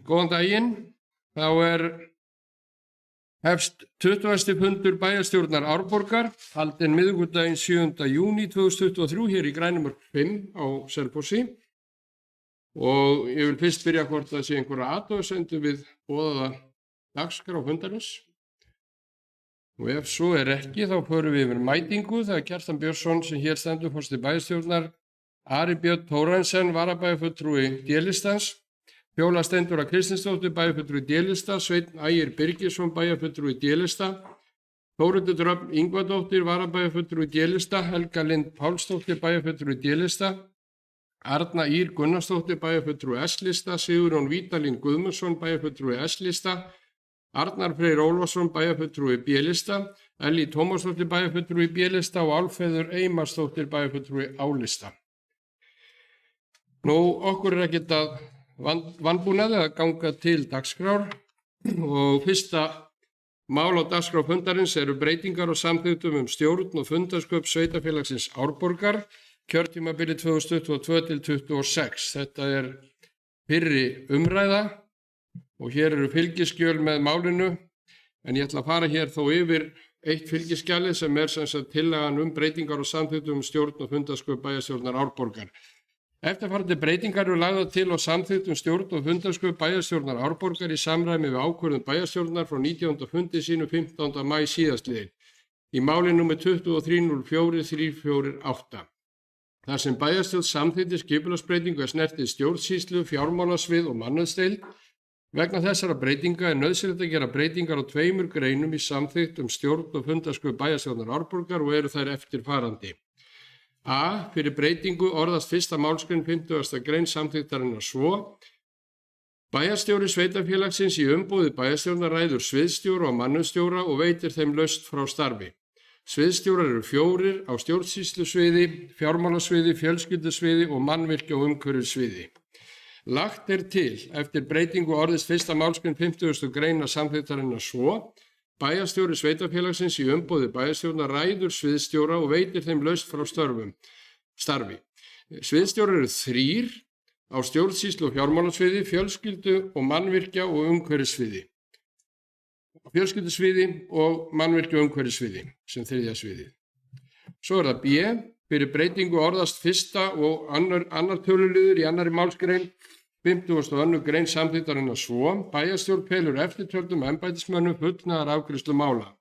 Góðan daginn. Þá hefst 20. fundur bæjarstjórnar Árborgar, haldinn miðvikudaginn 7. júní 2023 hér í Grænumörk 5 á Selfossi. Og ég vil fyrst byrja hvort það sé einhverja athugasemdir við boðaða dagskrá fundarins. Og ef svo ekki, þá förum við yfir mætingu. Það Kjartan Björnsson sem hér stendur forseti bæjarstjórnar, Ari Björn Thorstensen, varabæjarfulltrúi D-listans, Fjóla Steindóra Kristinsdóttir, bæjarfulltrúi D-lista, Sveinn Ægir Birgisson, bæjarfulltrúi D-lista, Þórhildur Dröfn Ingvadóttir, varabæjarfulltrúi D-lista, Helga Lind Pálsdóttir, bæjarfulltrúi D-lista, Arna Ýr Gunnarsdóttir, bæjarfulltrúi S-lista, Sigurjón Vídalín Guðmundsson, bæjarfulltrúi S-lista, Arnar Freyr Ólafsson, bæjarfulltrúi B-lista, Ellý Tómasdóttir, bæjarfulltrúi B-lista og Álfheiður Eymarsdóttir, bæjarfulltrúi A-lista. Nú, okkur ekkert að vanbúnaði að ganga til dagskrár og fyrsta mál á dagskrá fundarins eru breytingar og samþykktum stjórn og fundarsköp sveitarfélagsins Árborgar, kjörtímabili 2022 til 2026. Þetta fyrri umræða og hér eru fylgiskjöl með málinu, en ég ætla að fara hér þó yfir eitt fylgiskjali sem sem sagt tillagan breytingar og samþykktum stjórn og fundarsköp bæjarstjórnar Árborgar. Eftirfarandi breytingar eru lagðar til og samþykkt stjórn og fundarsköp bæjarstjórnar Árborgar í samræmi við ákvörðun bæjarstjórnar frá 19. fundi sínu 15. maí síðastliðinn í máli nr. 2304-348. Þar sem bæjarstjórn samþykkti skipulagsbreytingu snerti stjórnsýslu, fjármálasvið og mannauðsdeild. Vegna þessara breytinga nauðsynlegt að gera breytingar á 2 greinum í samþykkt stjórn og fundarsköp bæjarstjórnar Árborgar og eru þær eftirfarandi. A. Fyrir breytingu orðast 1. málsgrein 50. grein samþykktarinnar svo: Bæjarstjóri sveitarfélagsins í umboði bæjarstjórnar ræður sviðsstjóra og mannauðsstjóra og veitir þeim lausn frá starfi. Sviðsstjórar eru 4 á stjórnsýslusviði, fjármálasviði, fjölskyldusviði og mannvirkja- og umhverfissviði. Lagt til eftir breytingu orðist 1. málsgrein 50. grein samþykktarinnar svo: Bæjarstjóri sveitarfélagsins í umboði bæjarstjórnar ræður sviðsstjóra og veitir þeim lausn frá starfi. Sviðsstjórar eru 3 á stjórnsýslu og fjármálasviði, fjölskyldu- og mannvirkja- og umhverfissviði. Fjölskyldusviði og mannvirkja- og umhverfissviði sem 3. sviði. Svo það B. Fyrir breytingu orðast 1. og 2. töluliður í 2. málsgrein 52. grein samþykktarinnar svo: Bæjarstjórn felur eftirtöldum embættismönnum fullnaðar afgreiðslu mála.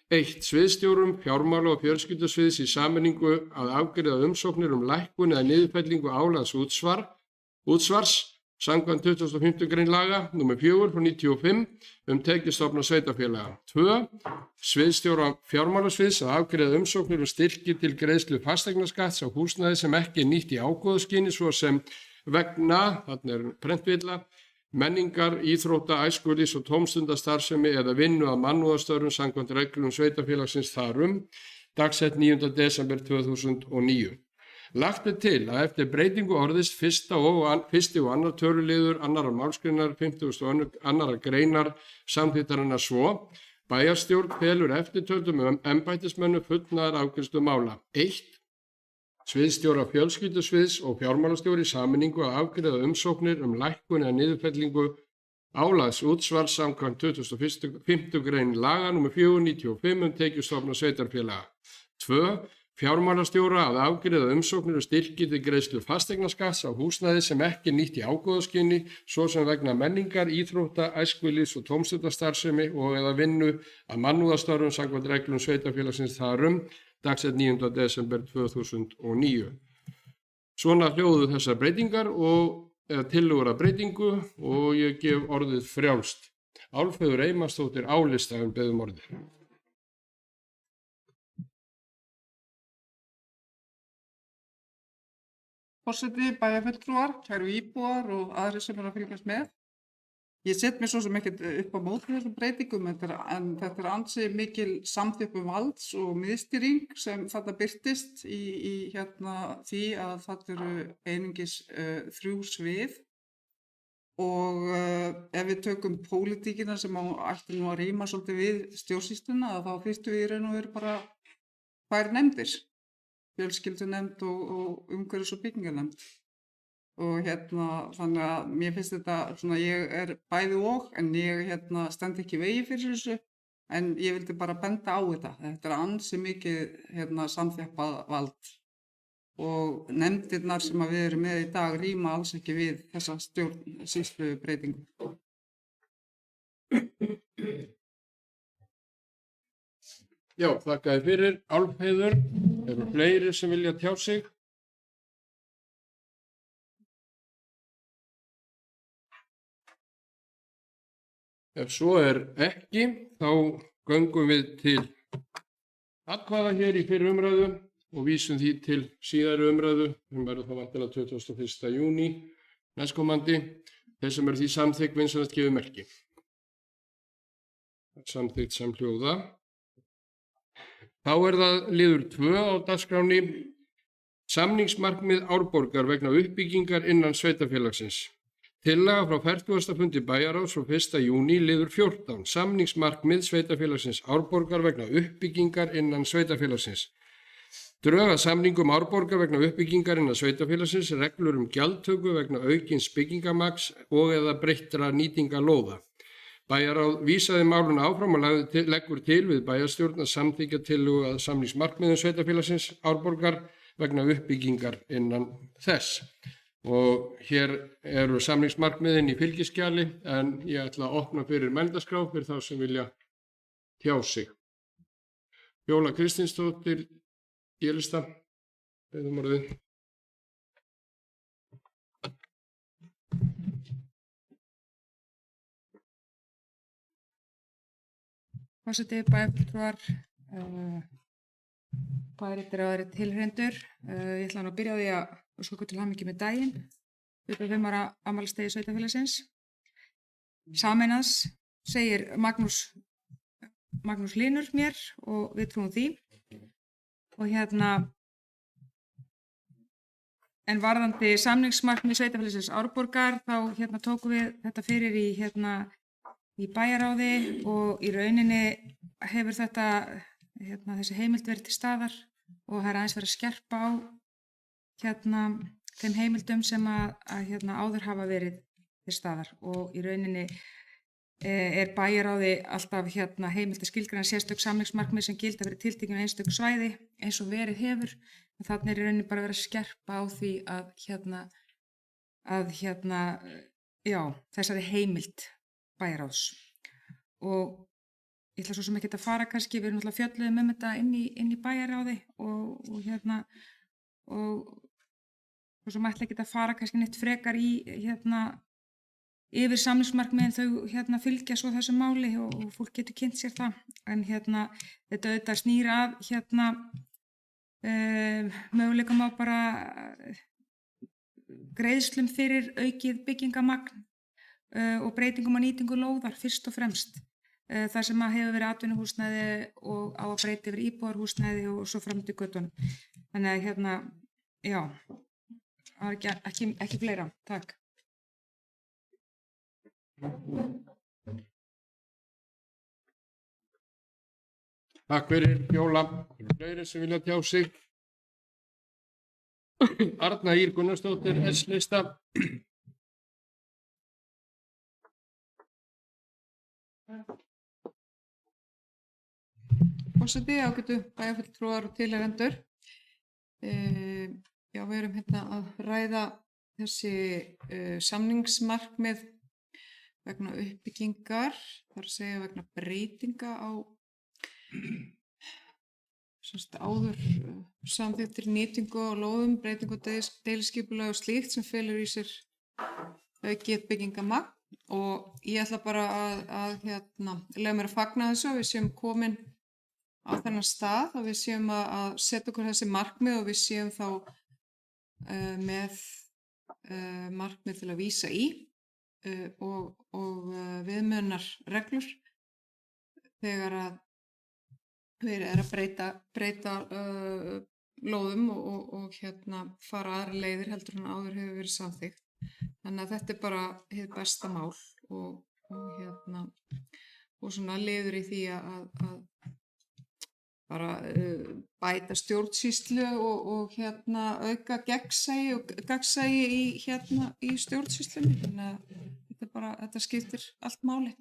1. Sviðsstjórum fjármála- og fjölskyldusviðs í sameiningu að afgreiða umsóknir lækkun eða niðurfellingu álags útsvars samkvæmt 25. grein laga nr. 4/95 tekjustofna sveitarfélaga. 2. Sviðsstjóra fjármálasviðs að afgreiða umsóknir styrki til greiðslu fasteignaskatts á húsnæði sem ekki nýtt í ágóðaskyni, svo sem vegna, þarna prentvilla, menningar, íþrótta, æskulýðs og tómstundastarfsemi eða vinnu að mannúðarstörfum samkvæmt reglum sveitarfélagsins þar dagsett 9. desember 2009. Lagt til að eftir breytingu orðist 1. og 2. töluliður 2. málsgreinar 52. greinar samþykktarinnar svo: Bæjarstjórn felur eftirtöldum embættismönnum fullnaðar afgreiðslu mála. 1. Sviðsstjóra fjölskyldusviðs og fjármálastjóri í sameiningu að afgreiða umsóknir lækkun eða niðurfellingu álags útsvars samkvæmt 25. grein laga nr. 4/95 tekjustofna sveitarfélaga. 2. Fjármálastjóra að afgreiða umsóknir styrki til greiðslu fasteignaskatts á húsnæði sem ekki nýtt í ágóðaskyni, svo sem vegna menningar, íþrótta, æskulýðs og tómstundastarfsemi og eða vinnu að mannúðarstörfum samkvæmt reglum sveitarfélagsins þar dagsett 9. desember 2009. Svona hljóðu þessar breytingar eða tillögur að breytingu og ég gef orðið frjálst. Álfheiður Eymarsdóttir A-lista beðið orðið. Forseti, bæjarfulltrúar, kæru íbúar og aðrir sem að fylgjast með. Ég set mér svo sem ekkert upp á móti þessum breytingum, en þetta ansi mikil samþjöppun valds og miðstýring sem þetta birtist í því að þetta eru einungis 3 svið. Og ef við tökum pólitíkina sem ætti nú að ríma svolítið við stjórnsýsluna, þá fyrstum við í raun og veru bara 2 nefndir, fjölskyldunefnd og umhverfis- og byggingarnefnd. og þannig að mér finnst þetta svona, ég er bæði og, en ég stend ekki í vegi fyrir þessu, en ég vildi bara benda á þetta. Þetta er ansi mikið samþjappað vald og nefndirnar sem að við erum með í dag rýma alls ekki við þessa stjórnsýslubreytingu. Já, þakka þér fyrir. Álfheiður, eru fleiri sem vilja tjá sig? Ef svo er ekki, þá göngum við til atkvæða hér í fyrri umræðu og vísum því til síðari umræðu, sem verður þá væntanlega 21. júní næstkomandi. Þeir sem eru því samþykk vinsamlegast gefið merki. Samþykkt samhljóða. Þá er það liður 2 á dagskránni, samningsmarkmið Árborgar vegna uppbyggingar innan sveitarfélagsins. Tillaga frá 40. fundi bæjarráðs frá 1. júní, liður 14, samningsmarkmið sveitarfélagsins Árborgar vegna uppbyggingar innan sveitarfélagsins. Drög að samningum Árborgar vegna uppbyggingar innan sveitarfélagsins, reglur gjaldtöku vegna aukins byggingamagns og eða breyttra nýtingarlóða. Bæjarráð vísaði málinu áfram og leggur til við bæjarstjórn að samþykkja tillögu að samningsmarkmiðum sveitarfélagsins Árborgar vegna uppbyggingar innan þess. Og hér eru samningsmarkmiðin í fylgiskjali, en ég ætla að opna fyrir mælendaskrá fyrir þá sem vilja tjá sig. Fjóla Kristinsdóttir, G-lista, heiðum orðið. Forseti, bæjarfulltrúar, bæjarritari og aðrir tilheyrendur. Ég ætla nú að byrja á því að óska ykkur til hamingju með daginn, 25 ára afmælisdegi sveitarfélagsins. Sameinað, segir Magnús Hlynur mér og við trúum því. Og en varðandi samningsmarkmið sveitarfélagsins Árborgar, þá tókum við þetta fyrir í bæjarráði og í rauninni hefur þessi heimild verið til staðar og það er aðeins verið að skerpa á þeim heimildum sem að áður hafa verið til staðar, og í rauninni er bæjarráði alltaf heimild að skilgreina sérstök samningsmarkmið sem gilda fyrir tiltekinu einstöku svæði eins og verið hefur, en þarna er í rauninni bara verið að skerpa á því að þessari heimild bæjarráðs. Og ég ætla svo sem ekki að fara kannski, við erum náttúrulega fjölluðum þetta inn í bæjarráði og svo sem ætla ekki að fara kannski neitt frekar yfir samningsmarkmiðin, þau fylgja svo þessu máli og fólk getur kynnt sér það, en þetta auðvitað snýr að möguleikum á bara greiðslum fyrir aukið byggingamagn og breytingum á nýtingu lóðar fyrst og fremst. Það sem hefur verið atvinnuhúsnæði og á að breyta yfir íbúðarhúsnæði og svo fram til göttunum. Þannig að já, það er ekki fleira. Takk. Takk fyrir, Fjóla. Fleiri sem vilja tjá sig. Arna Ýr Gunnarsdóttir, S-lista. Forseti, ágætu bæjarfulltrúar og tilheyrendur. Já, við erum að ræða þessi samningsmarkmið vegna uppbyggingar, þar að segja vegna breytinga á áður samþykktir nýtingu á lóðum, breytingu á deiliskipulagi og slíkt sem felur í sér aukið byggingamagn. Og ég ætla bara að leyfa mér að fagna þessu að við séum komin á þennan stað, að við séum að setja okkur þessi markmið og við séum þá með markmið til að vísa í og viðmiðunar reglur þegar að verið er að breyta lóðum og fara aðra leiðir heldur en áður hefur verið samþykkt. Þannig að þetta er bara hið besta mál og svona liður í því bara bæta stjórnsýslu og auka gagnsæi í stjórnsýslunni. Þannig að þetta skiptir allt máli.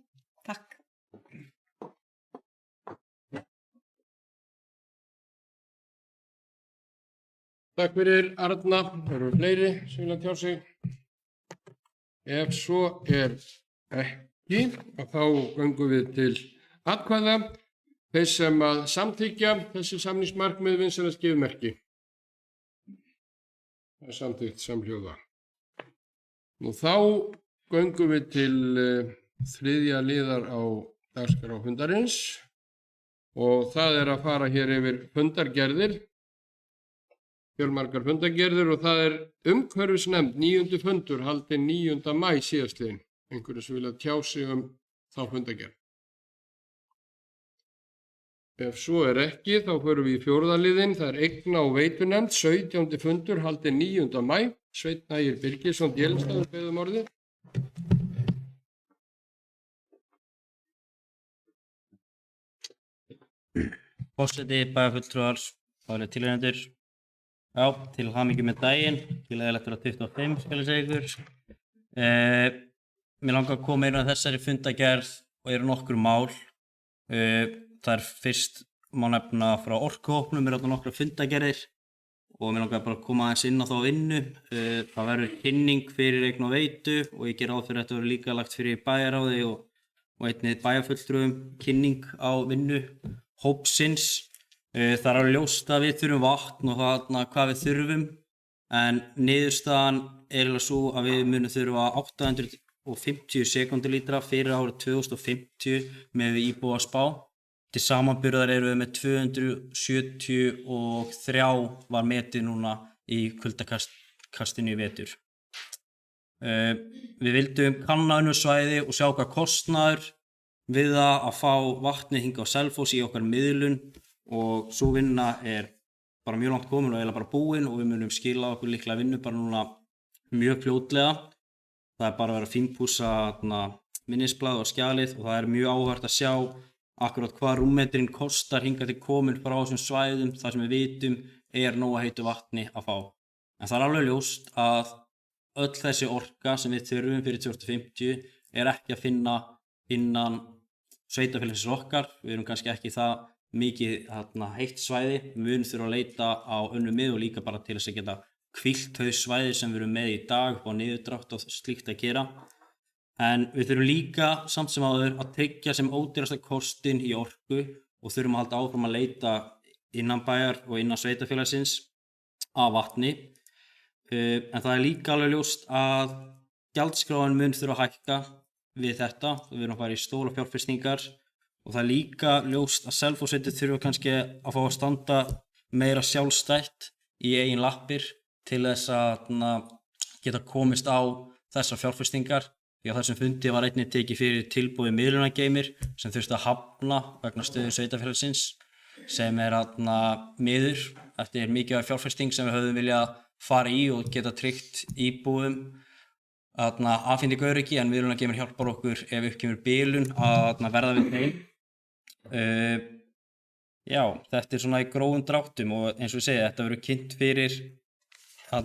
Takk. Takk fyrir Arna. Það eru fleiri sem vilja tjá sig. Ef svo ekki, þá göngum við til atkvæða. Þeir sem að samþykkja þessi samningsmarkmið vinsamlegast gefa merki. Það samþykkt samhljóða. Nú þá göngum við til þriðja liðar á dagskrá fundarins og það að fara hér yfir fundargerðir, fjölmargar fundargerðir, og það umhverfisnefnd 9. fundur haldinn 9. maí síðastliðinn. Einhverju sem vilja tjá sig þá fundargerð. Ef svo ekki, þá förum við í 4. liðinn, það eigna- og veitunefnd, 17. fundur haldinn 9. maí. Sveinn Ægir Birgisson, Délstafur, beðum orðið. Forseti, bæjarfulltrúar, faglegir tilheyrendur. Já, til hamingju með daginn, gleðilegt að vera 25, skal ég segja ykkur. Mér langar að koma inn á þessari fundargerð og eru nokkur mál. Það fyrst má nefna frá Orkuhópnum, nokkra fundargerðir og mér langar bara að koma aðeins inn á þá vinnu. Það verður kynning fyrir eign og veitu og ég ger ráð fyrir að þetta verður líka lagt fyrir bæjarráði og einnig bæjarfulltrúum kynning á vinnu hópsins. Það alveg ljóst að við þurfum vatn og hvað við þurfum, en niðurstaðan eiginlega svo að við munum þurfa 850 sekúndulítra fyrir árið 2050 með íbúaspá. Til samanburðar erum við með 273 var metið núna í kuldakastinu í vetur. Við vildum kanna önnur svæði og sjá hvað kostnaður við það að fá vatnið hingað á Selfoss í okkar miðlun, og svo vinna bara mjög langt komin og eiginlega bara búin og við munum skila okkur líklega vinnu bara núna mjög fljótlega. Það bara að vera að fínpússa minnisblað og skjalið og það mjög áhugavert að sjá akkurat hvað rúmmetrinn kostar hingað til komin frá þessum svæðum þar sem við vitum nóg heitu vatni að fá. En það alveg ljóst að öll þessi orka sem við þurfum fyrir 2050 ekki að finna innan sveitarfélagsins okkar. Við erum kannski ekki það mikið heitt svæði. Við munum þurfa að leita á önnur mið og líka bara til þess að geta hvílt þau svæði sem við erum með í dag og niðurdrátt og slíkt að gera. En við þurfum líka samt sem áður að tryggja sem ódýrasta kostin í orku og þurfum að halda áfram að leita innan bæjar og innan sveitarfélagsins af vatni. En það líka alveg ljóst að gjaldskráin mun þurfa að hækka við þetta. Við erum að fara í stóra fjárfestingar og það líka ljóst að Selfosssveitir þurfa kannski að fá að standa meira sjálfstætt í eigin lappir til þess að geta komist á þessar fjárfestingar. Því að þessum fundi var einnig tekið fyrir tilboði miðlunargeymir sem þurfti að hafna vegna stöðu sveitarfélagsins sem miður eftir mikið fjárfesting sem við höfðum viljað fara í og geta tryggt íbúum afhendingu öryggi, en miðlunargeymir hjálpar okkur ef upp kemur bilun að verða við þeim. Já, þetta svona í grófum dráttum og eins og ég segi, þetta verður kynnt fyrir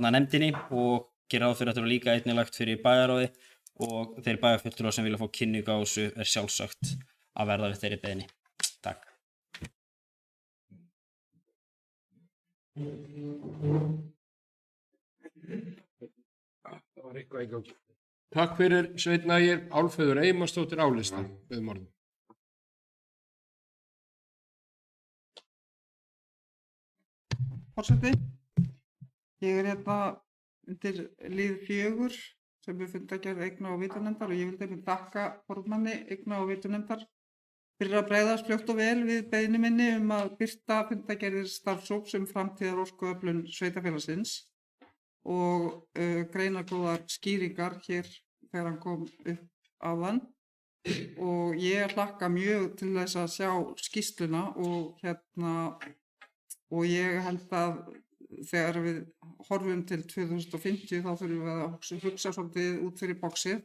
nefndinni og gera ráð fyrir að þetta verður líka einnig lagt fyrir bæjarráði. Og þeir bæjarfulltrúar sem vilja fá kynningu á þessu sjálfsagt að verða við þeirri beiðni. Takk. Það var eitthvað í gangi. Takk fyrir Sveinn Ægir. Álfheiður Einarsdóttir álista. Beðum orðum. Forseti, ég undir lið 4 sem við fundargerð eigna- og veitunefndar og ég vildi þakka formanni eigna- og veitunefndar fyrir að bregðast fljótt og vel við beiðni minni að birta fundargerðir starfshóps framtíðar orkuöflun sveitarfélagsins og greinargóðar skýringar hér þegar hann kom upp áðan. Og ég hlakka mjög til þess að sjá skýrsluna og ég held að þegar við horfum til 2050 þá þurfum við að hugsa svolítið út fyrir boxið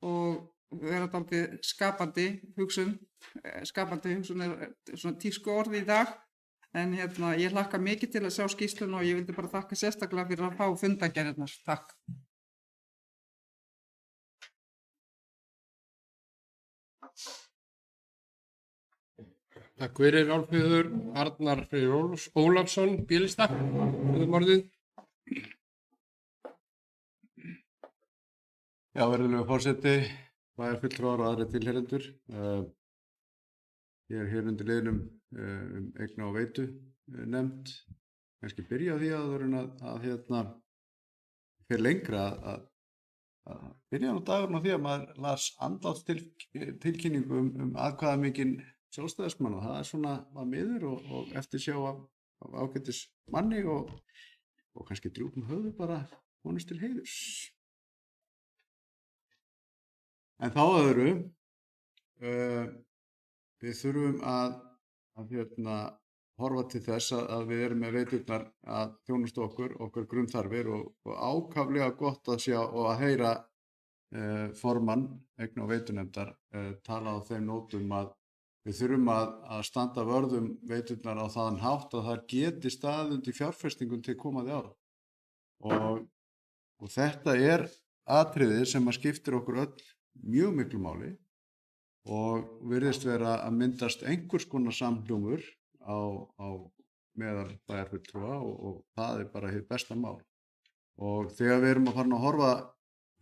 og vera dálítið skapandi hugsun. Skapandi hugsun svona tísku orð í dag En ég hlakka mikið til að sjá skýrsluna og ég vildi bara þakka sérstaklega fyrir að fá fundagerðirnar. Takk. Takk fyrir Álfheiður. Arnar Freyr Ólafsson, B-lista. Orðið. Já, virðulegur forseti, bæjarfulltrúar og aðrir tilheyrendur. Ég hér undir liðnum eigna- og veitu nefnd. Kannski byrja á því áður en að fyrir lengra að byrja á dagurinn á því að maður las andlátstilkynningu atkvæðamikinn sjálfstæðismanna. Það svona var miður og eftirsjá af ágætis manni og kannski drjúpum höfðu bara honum til heiðurs. En þá öðru, við þurfum að horfa til þess að við erum með veiturnar að þjónusta okkar grunnþarfir og ákaflega gott að sjá og að heyra formann eigna- og veitunefndar tala á þeim nótum að við þurfum að standa vörðum veiturnar á þann hátt að það geti staðið undir fjárfestingum til komandi ára. Og þetta atriði sem að skiptir okkur öll mjög miklu máli og virðist vera að myndast einhvers konar samhljómur á meðal bæjarfulltrúa og það bara hið besta mál. Og þegar við erum að fara að horfa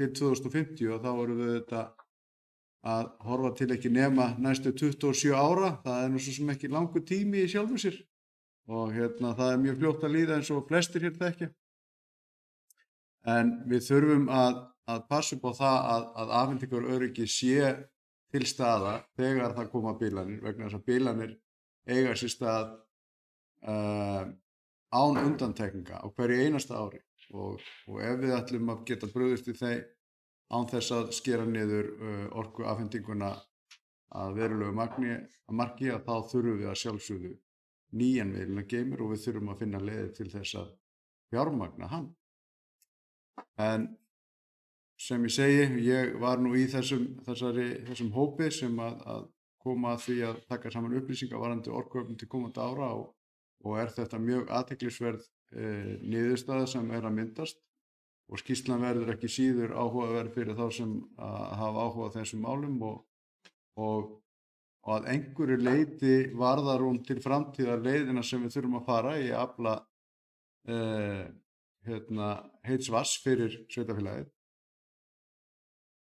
til 2050 og þá erum við þetta að horfa til ekki nema næstu 27 ára, það nú svo sem ekki langur tími í sjálfu sér og það mjög fljótt að líða eins og flestir hér þekkja. En við þurfum að passa upp á það að afhendingaröryggi sé til staðar þegar það koma bilanir, vegna þess að bilanir eiga sér stað án undantekninga á hverju einasta ári og ef við ætlum að geta brugðist í þeim án þess að skera niður orkuafhendinguna að verulegu marki að þá þurfum við að sjálfsögðu nýjan miðlunargeymir og við þurfum að finna leiðir til þess að fjármagna hann. En sem ég segi, ég var nú í þessum hópi sem að koma að því að taka saman upplýsingar varðandi orkuöflun til komandi ára og þetta mjög athyglisverð niðurstaða sem að myndast og skýrslan verður ekki síður áhugaverð fyrir þá sem hafa áhuga á þessum málum og að einhverju leyti varðar hún til framtíðar leiðina sem við þurfum að fara í að afla heits vatns fyrir sveitarfélagið.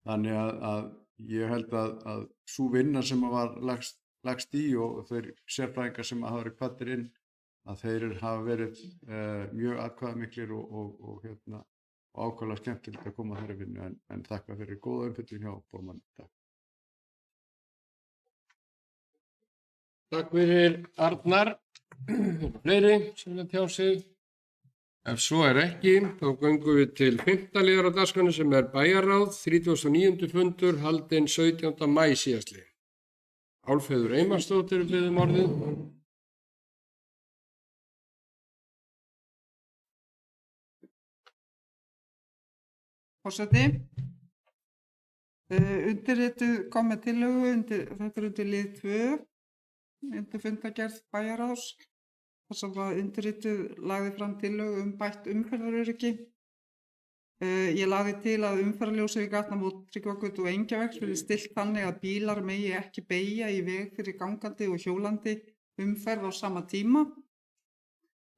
Þannig að ég held að sú vinna sem var lagst í og þeir sérfræðingar sem hafa verið kvaddir inn að þeir hafa verið mjög atkvæðamiklir og ákaflega skemmtilegt að koma að þeirri vinnu en þakka fyrir góða umfjöllun hjá formanni. Takk fyrir Arnar. Fleiri sem vilja tjá sig? Ef svo ekki, þá göngum við til 5. liðar á dagskránni sem bæjarráð, 39. fundur, haldinn 17. maí síðastliðinn. Álfheiður Einarsdóttir biður orðið. Forseti, undirrituð kom með tillögu, þetta undir lið 2, undir fundagerð bæjarráðs. Þar sem undirrituð lagði fram tillögu bætt umferðaröryggi. Ég lagði til að umferðarljósi við gatnamót Tryggvagötu og Engjavegs verði stillt þannig að bílar megi ekki beygja í veg fyrir gangandi og hjólandi umferð á sama tíma.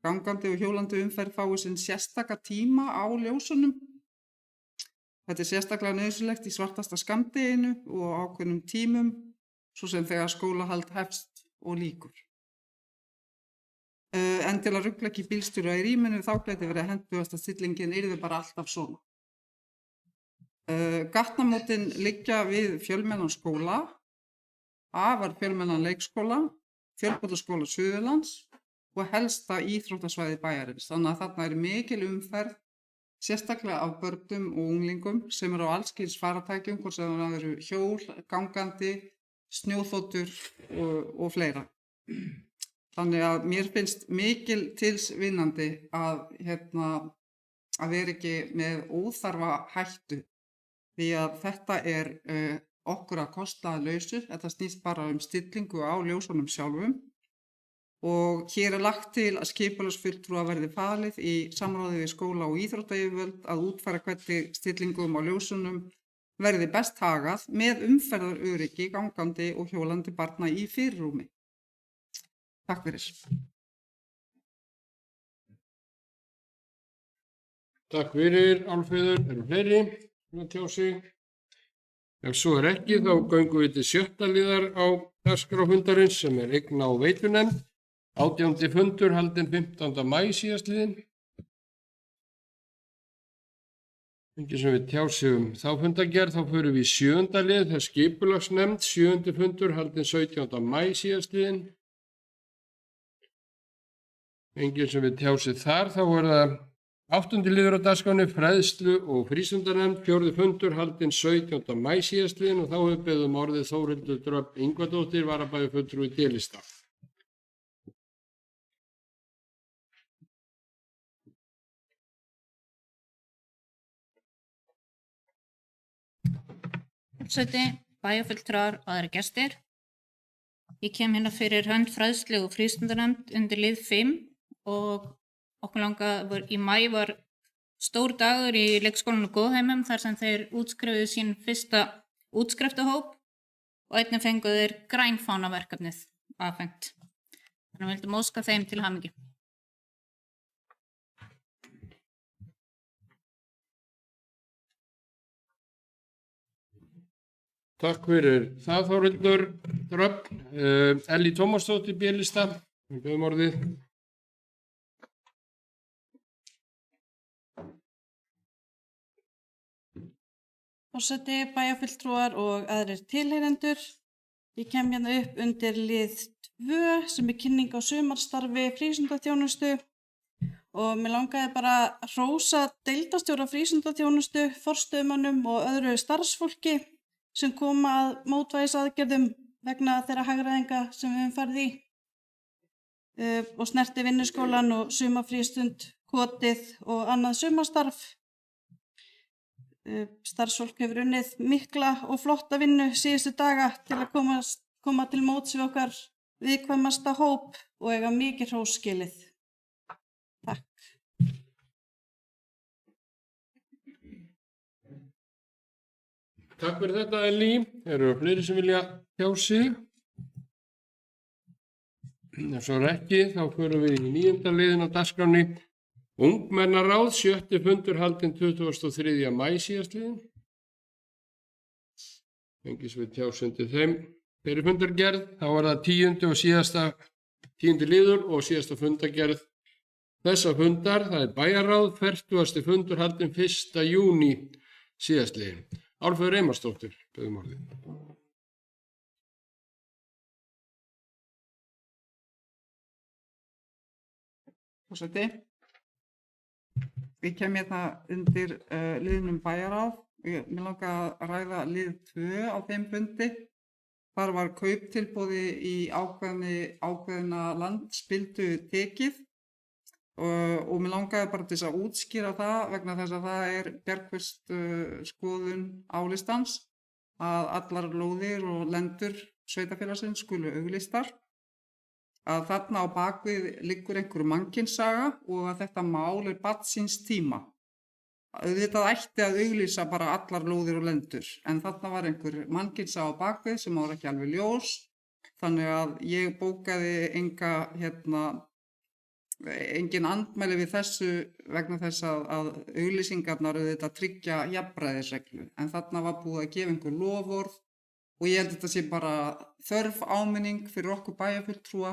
Gangandi og hjólandi umferð fái sinn sérstaka tíma á ljósunum. Þetta sérstaklega nauðsynlegt í svartasta skammdeginu og ákveðnum tímum, svo sem þegar skólahald hefst og lýkur. En til að rugla ekki bílstjóra í rýminu þá gæti verið að hentugast að stillingin yrði bara alltaf svona. Gatnamótin liggja við fjölmennan skóla, afar fjölmennan leikskóla, fjölbrautaskóla Suðurlands og helsta íþróttasvæði bæjarins. Þannig að þarna mikil umferð, sérstaklega af börnum og unglingum sem eru á alls kyns faratækjum, hvort sem það eru hjól, gangandi, snjóþotur og fleira. Þannig að mér finnst mikil tilsvinnandi að vera ekki með óþarfa hættu því að þetta okkur að kosta að lausu. Þetta snýst bara stillingu á ljósunum sjálfum og hér lagt til að skipulagsfulltrúa verði falið í samráði við skóla og íþróttayfirvöld að útfæra hvernig stillingum á ljósunum verði best hagað með umferðaröryggi gangandi og hjólandi barna í fyrirrúmi. Takk fyrir. Takk fyrir, Álfheiður. Eru fleiri sem að tjá sig? Ef svo er ekki, þá göngum við til 7. liðar á dagskrá fundarins sem er eigna- og veitunefnd. 18. fundur haldinn 15. maí síðastliðinn. Enginn sem við tjá sig þá fundargerð, þá förum við í 7. lið, það er skipulagsnefnd, 7. fundur haldinn 17. maí síðastliðinn. Enginn sem við tjá sig þar, þá er það 8. liður á dagskránni, fræðslu- og frístundanefnd, 4. fundur haldinn 17. maí síðastliðinn og þá hefur beðið orðið Þórhildur Dröfn Ingvadóttir, varabæjarfulltrúi D-lista. Forseti, bæjarfulltrúar og aðrir gestir. Ég kem hérna fyrir hönd fræðslu- og frístundanefnd undir lið 5 og okkur í maí var stór dagur í leikskólanum Góðheimum þar sem þeir útskrifuðu sín fyrsta útskriftahóp og einnig fengu þeir grænfánaverkefnið afhengt. Þannig við vildum óska þeim til hamingju. Takk fyrir það, Þórhildur Dröfn. Ellý Tómasdóttir, B-lista, við beðum orðið. Forseti, bæjarfulltrúar og aðrir tilheyrendur. Ég kem hérna upp undir lið 2 sem er kynning á sumarstarfi frístundaþjónustu og mér langaði bara að hrósa deildarstjóra frístundaþjónustu, forstöðumönnum og öðru starfsfólki sem koma að mótvægisaðgerðum vegna þeirra hagræðinga sem við höfum farið í og snerti vinnuskólan og sumarfrístund, kotið og annað sumarstarf. Starfsfólk hefur unnið mikla og flotta vinnu síðustu daga til að koma til móts við okkar viðkvæmasta hóp og eiga mikið hrós skilið. Takk. Takk fyrir þetta, Ellý. Eru fleiri sem vilja tjá sig? Ef svo er ekki, þá förum við í 9. liðin á dagskránni. Ungmennaráð, 7. fundur haldinn 23. maí síðastliðinn. Enginn sem við tjá sig undir þeim. Þeirri fundargerð, þá var það 10. liður og síðasta fundargerð þessa fundar. Það er bæjarráð, 40. fundur haldinn 1. júní síðastliðinn. Álfheiður Einarsdóttir, beðum orðið. Forseti, ég kem hérna undir liðnum bæjarráð. Mér langar að ræða lið 2 á þeim fundi. Þar var kauptilboði í ákveðna landspildu tekið og mér langaði bara til þess að útskýra það vegna þess að það er bjargföst skoðun álistans að allar lóðir og lendur sveitarfélagsins skulu auglýstar, að þarna á bakvið liggur einhver mannkynssaga og að þetta mál er barn síns tíma. Auðvitað ætti að auglýsa bara allar lóðir og lendur, en þarna var einhver mannkynssaga á bakvið sem var ekki alveg ljós, þannig að ég bókaði engin andmæli við þessu vegna þess að auglýsingarnar auðvitað tryggja jafnræðisreglu, en þarna var búið að gefa einhver loforð og ég held að þetta sé bara þörf áminning fyrir okkur bæjarfulltrúa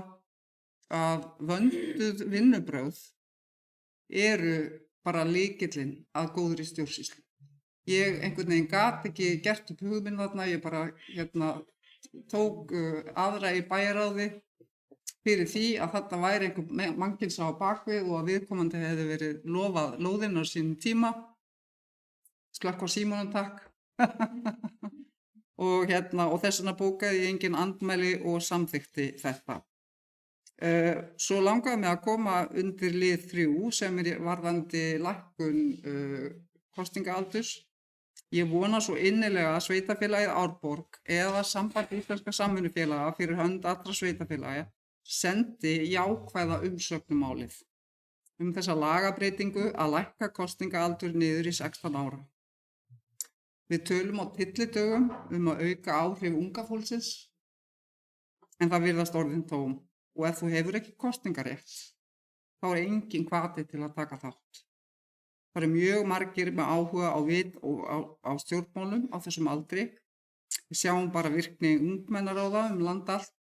að vönduð vinnubrögð eru bara lykillinn að góðri stjórnsýslu. Ég einhvern veginn gat ekki gert upp hugminn þarna, ég bara tók aðra í bæjarráði fyrir því að þetta væri einhver mannkynssaga á bakvið og að viðkomandi hefði verið lofað lóðinn á sínum tíma. Slökk á símanum, takk. og þess vegna bókaði ég engin andmæli og samþykkti þetta. Svo langaði mig að koma undir lið 3 sem er varðandi lækkun kosningaaldurs. Ég vona svo innilega að sveitarfélagið Árborg eða Samband íslenskra samvinnufélaga fyrir hönd allra sveitarfélaga sendi jákvæða umsögn um málið þessa lagabreitingu að lækka kosningaaldur niður í 16 ára. Við tölum á tyllidögum að auka áhrif unga fólksins, en það virðast orðin tóm og ef þú hefur ekki kosningarétt, þá engin hvati til að taka þátt. Það mjög margir með áhuga á vit og á stjórnmálum á þessum aldri. Við sjáum bara virkni ungmennaráða land allt.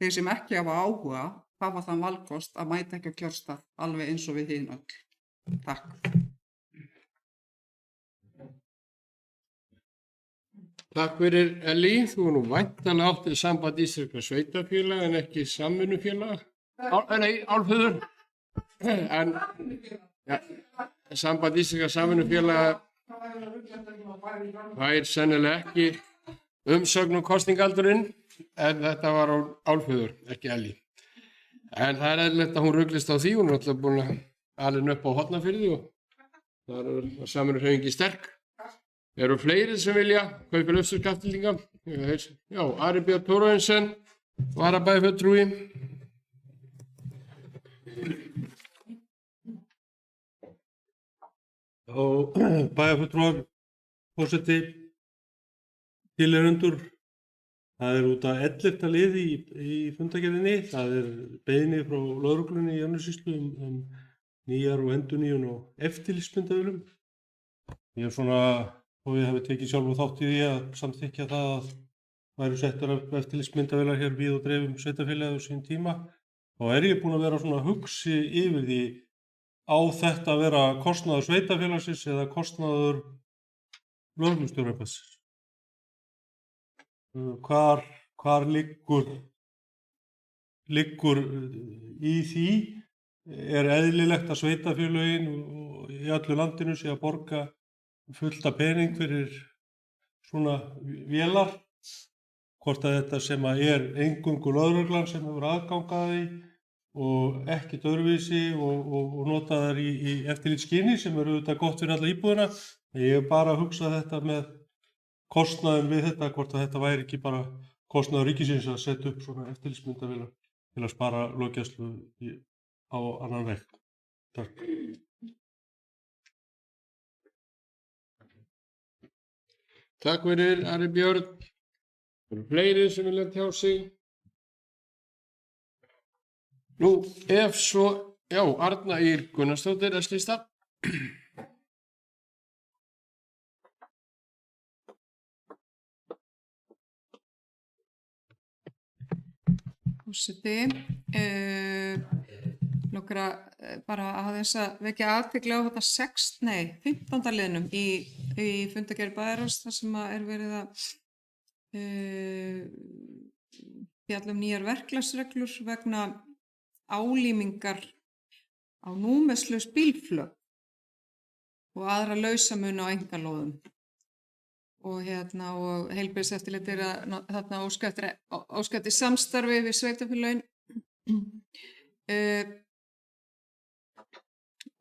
Þeir sem ekki hafa áhuga hafa þann valkost að mæta ekki á kjörstað alveg eins og við hin öll. Takk. Takk fyrir Ellý. Þú nú væntanlega áttið samband íslenskra sveitarfélaga en ekki samvinnufélaga. Álfheiður. En ja, samband íslenskra samvinnufélaga fær sennilega ekki umsögn um kosningaldurinn, en þetta var Álfheiður, ekki Ellý. En það eðlilegt að hún ruglist á því, hún alltaf búin að alin upp á Hornafirði og það samvinnuhreyfingin sterk. Eru fleiri sem vilja kaupa lausturskaftillinga? Já, Ari Björn Thoroddsen, varabæjarfulltrúi. Og bæjarfulltrúar, forseti, tilheyrendur, það er út af 11. lið í fundargerðinni, það er beiðni frá lögreglunni í Árnessýslu nýjar og endurnýjun og eftirlitsmyndavélum. Ég er svona, og ég hef tekið sjálfur þátt í því að samþykkja það að væru settar upp eftirlitsmyndavélar hér við og dreifum sveitarfélagið á sín tíma. Þá er ég búinn að vera svona hugsi yfir því á þetta að vera kostnaður sveitarfélagsins eða kostnaður lögreglustjóraembættisins. Hvar liggur í því? Er eðlilegt að sveitarfélögin í öllu landinu sé að borga fullt af pening fyrir svona vélar? Hvort að þetta sem að er eingöngu lögreglan sem hefur aðgang að því og ekkert öðruvísi og nota þær í eftirlitsskyni sem eru auðvitað gott fyrir alla íbúðina. Ég er bara að hugsa þetta með kostnaðin við þetta, hvort að þetta væri ekki bara kostnaður ríkisins að setja upp svona eftirlitsmyndavélar til að spara löggæslu á annan veg. Takk. Takk fyrir Ari Björn. Eru fleiri sem vilja tjá sig? Nú, ef svo, já, Arna Ýr Gunnarsdóttir, S-lista. Forseti, nokkra bara aðeins að vekja athygli á þetta 15. liðnum í fundargerð bæjarráðs þar sem að er verið að fjalla nýjar verklagsreglur vegna álímingar á númerslaus bílflög og aðra lausamuni á einkalóðum. Og heilbrigðiseftirlit er að þarna óska eftir samstarfi við sveitarfélögin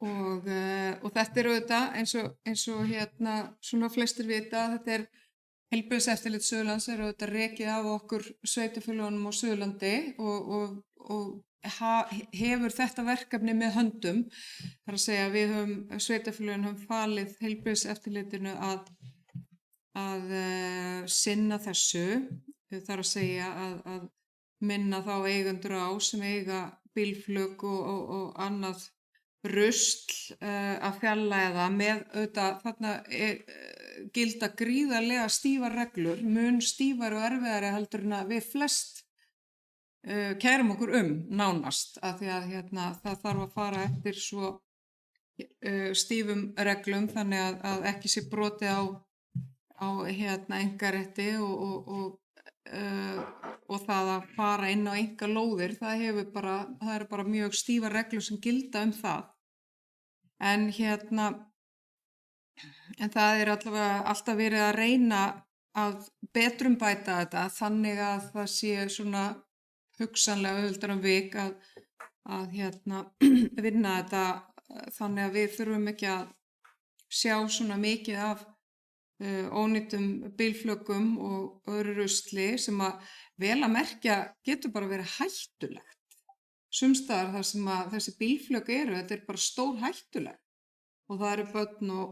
og þetta er auðvitað eins og svona flestir vita að þetta er heilbrigðiseftirlit Suðurlands er auðvitað rekið af okkur sveitarfélögunum á Suðurlandi og hefur þetta verkefni með höndum. Það er að segja að við sveitarfélögin höfum falið heilbrigðiseftirlitinu að sinna þessu, þar að segja að minna þá eigendur á sem eiga bílflug og annað rusl að fjarlægja með auðvitað þarna gilda gríðarlega stífar reglur, mun stífar og erfiðari heldur en að við flest kærum okkur nánast af því að það þarf að fara eftir svo stífum reglum þannig að ekki sé brotið á einkarétti og það að fara inn á einkalóðir, það eru bara mjög stífar reglur sem gilda það. En það er allavega alltaf verið að reyna að betrumbæta þetta þannig að það sé svona hugsanlega auðveldara vik að vinna þetta þannig að við þurfum ekki að sjá svona mikið af ónýtum bílflökum og öðru rusli sem að vel að merkja getur bara verið hættulegt. Sumstaðar þar sem að þessi bílflök eru, þetta er bara stór hættulegt og það eru börn og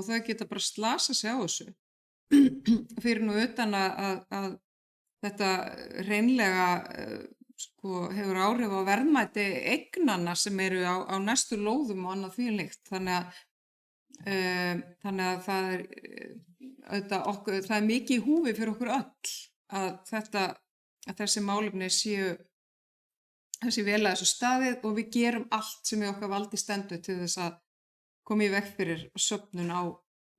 þau geta bara slasa sig á þessu. Fyrir nú utan að þetta hreinlega hefur áhrif á verðmæti eignanna sem eru á næstu lóðum og annað þvíumlíkt. Þannig að það er mikið í húfi fyrir okkur öll að þessi málefni séu þessi vel að þessu staðið og við gerum allt sem í okkar valdi stendur til þess að koma í veg fyrir söfnun á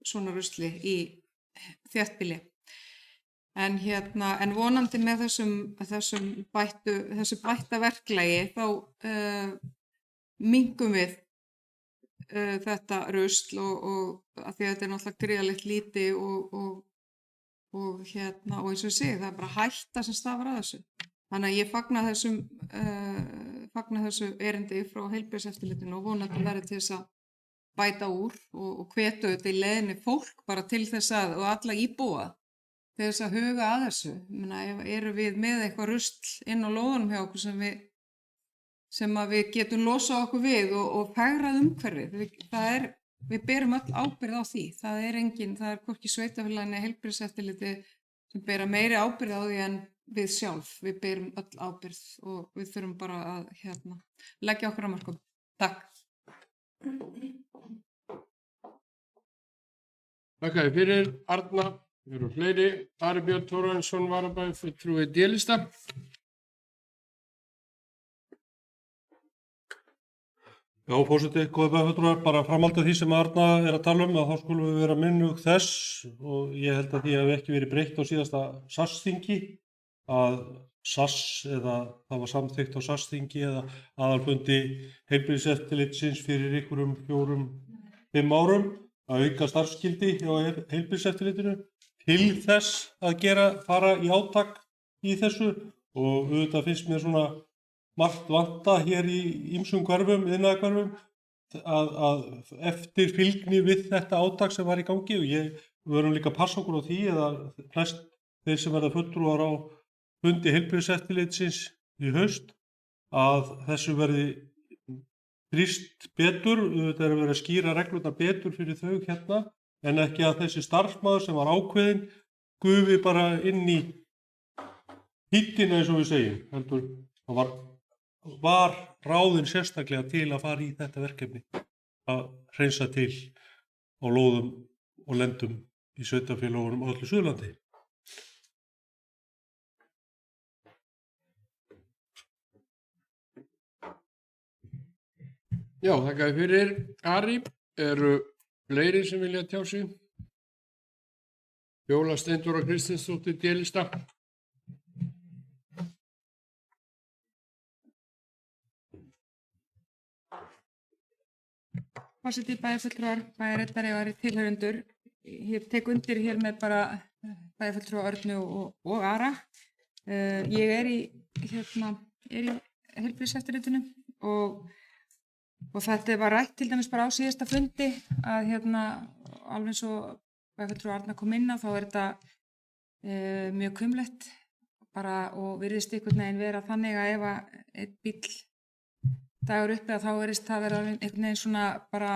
svona rusli í þéttbýli. En vonandi með þessu bætta verklagi þá minkum við þetta rusl og að því að þetta er náttúrulega gríðarlegt líti og eins og ég segi, það er bara hætta sem stafar að þessu. Þannig að ég fagna þessu erindi frá heilbrigðiseftirlitinu og vonandi verði til þess að bæta úr og hvetu þetta í leiðinni fólk bara til þess og alla íbúa til þess að huga að þessu. Erum við með eitthvað rusl inn á lóðunum hjá okkur sem við getum losað okkur við og fegrað umhverfið. Við berum öll ábyrgð á því. Það er hvorki sveitarfélagið né heilbrigðiseftirliti sem bera meiri ábyrgð á því en við sjálf. Við berum öll ábyrgð og við þurfum bara að leggja okkur á mörkum. Takk. Takk fyrir Arna. Við erum fleiri. Ari Björn Þórarinsson varabæjarfulltrúi D-lista. Já, forseti, góði bæjarfulltrúar, bara framhald af því sem Arna er að tala að þá skulum við vera minnug þess og ég held að því hafi ekki verið breytt á síðasta SAS-þingi að SAS eða það var samþykkt á SAS-þingi eða aðalfundi heilbrigðiseftirlitsins fyrir einhverjum 4-5 árum að auka starfsskildi hjá heilbrigðiseftirlitinu til þess að fara í átak í þessu og auðvitað finnst mér svona margt vanta hér í ýmsum hverfum, iðnaðarhverfum að eftir fylgni við þetta átak sem var í gangi og við verðum líka að passa okkur á því eða flest þeir sem verða fulltrúar á fundi heilbrigðiseftirlitsins í haust að þessu verði þrýst betur, þetta er að vera að skýra reglurnar betur fyrir þau hérna en ekki að þessi starfsmaður sem var ákveðinn gufi bara inn í hítina eins og við segjum. Heldur, það var ráðinn sérstaklega til að fara í þetta verkefni að hreinsa til á lóðum og lendum í sveitarfélögunum á öllu Suðurlandi. Já, þakka fyrir Ari. Eru fleiri sem vilja tjá sig? Fjóla Steindóra Kristinsdóttir D-lista. Forseti, bæjarfulltrúar, bæjarritari og aðrir tilheyrendur. Ég tek undir hér með bara bæjarfulltrúa Örnu og Ara. Ég er í heilbrigðiseftirlitinu og þetta var rætt til dæmis bara á síðasta fundi að alveg eins og bæjarfulltrúa Arna kom inn á þá er þetta mjög kumlegt bara og virðist einhvern veginn vera þannig að ef einn bíll dagur uppi að þá verðist það vera einhvern veginn svona bara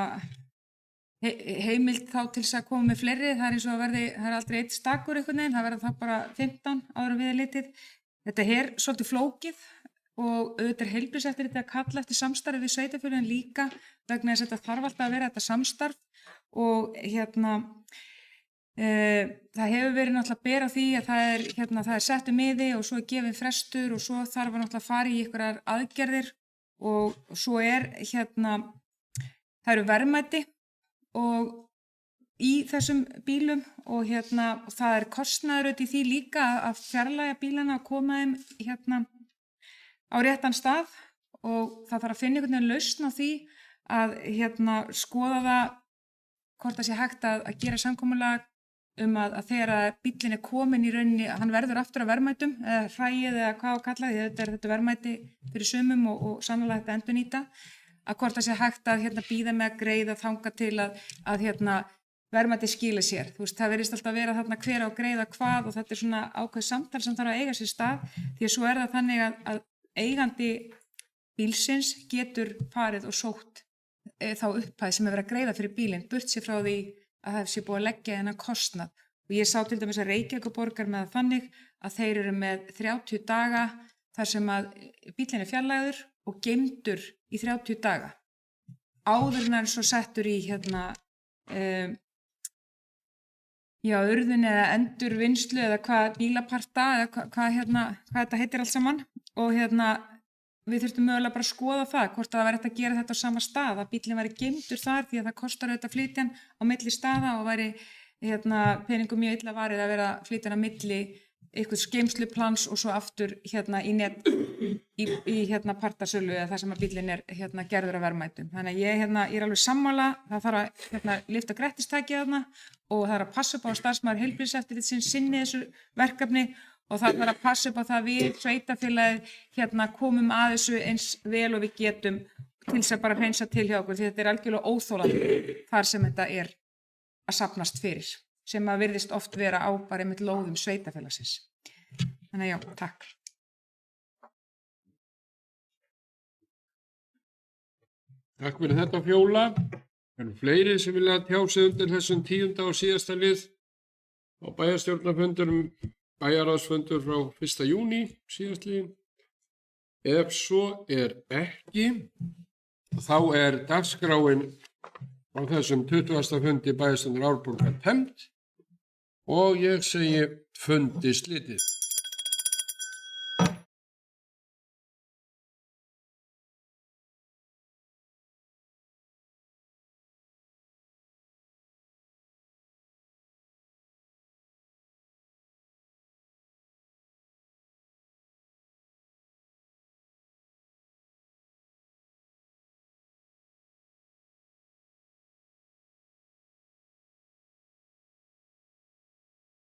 heimild þá til þess að koma með fleiri. Það er eins og það er aldrei eitt stakur einhvern veginn, það verða þá bara 15 áður en við er litið. Þetta er svolítið flókið og auðvitað er heilbrigðiseftirlitið að kalla eftir samstarfi við sveitarfélögin líka vegna þess að þetta þarf alltaf að vera þetta samstarf og það hefur verið náttúrulega bera því að það er sett miði og svo er gefið frestur og svo þarf að náttúrulega fara í einhverjar aðgerðir og svo það eru verðmæti og í þessum bílum og það er kostnaður í því líka að fjarlægja bílana og koma þeim á réttan stað og það þarf að finna einhvern veginn lausn á því að skoða það hvort það sé hægt að gera samkomulag að þegar bíllinn er komin í rauninni, hann verður aftur að verðmætum eða hræið eða hvað á kalla því þetta er þetta verðmæti fyrir sumum og sannlega þetta endurnýta, að hvort það sé hægt að bíða með að greiða þanga til að verðmæti skila sér. Þú veist, það verðist alltaf vera þarna hver á að greiða hvað og þetta er svona ákveð samtal sem þarf að eiga sér stað því að svo er það þannig að eigandi bílsins getur farið og sótt þá upphæð sem er verið að greiða fyrir bílinn, burt sér frá því að það sé búið að leggja þennan kostnað. Og ég sá til dæmis að Reykjavíkurborgar með það þannig að þeir eru með 30 daga þar sem að bílinn er fjarlægður og geymdur í 30 daga. Áður en hann er svo settur í urðun eða endurvinnslu eða hvað bílaparta eða hvað þetta heitir allt saman og við þurftum mögulega bara að skoða það hvort að það væri hægt að gera þetta á sama stað að bílinn væri geymdur þar því að það kostar auðvitað að flytja hann á milli staða og væri peningum mjög illa varið að vera að flytja hann á milli eitthvað geymsluplans og svo aftur í partasölu eða það sem að bílinn er gerður af verðmætum. Þannig að ég er alveg sammála, það þarf að lyfta grettistaki þarna og það þarf að passa upp á að starfsmaður heilbrigðiseftirlitsins sinni þessu verkefni og það þarf að passa upp á það við sveitarfélagið komum að þessu eins vel og við getum til þess að bara hreinsa til hjá okkur því þetta er algjörlega óþolandi þar sem þetta er að safnast fyrir sem að virðist oft vera á bara einmitt lóðum sveitarfélagsins. Þannig að já, takk. Takk fyrir þetta Fjóla. Það eru fleiri sem vilja tjá sig undir þessum 10. og síðasta lið á bæjarstjórnarfundurum, bæjarráðsfundur frá 1. júní síðastliðinn. Ef svo er ekki, þá er dagskráin á þessum 20. fundi bæjarstjórnar Árborgar tæmd og ég segi fundi slitið.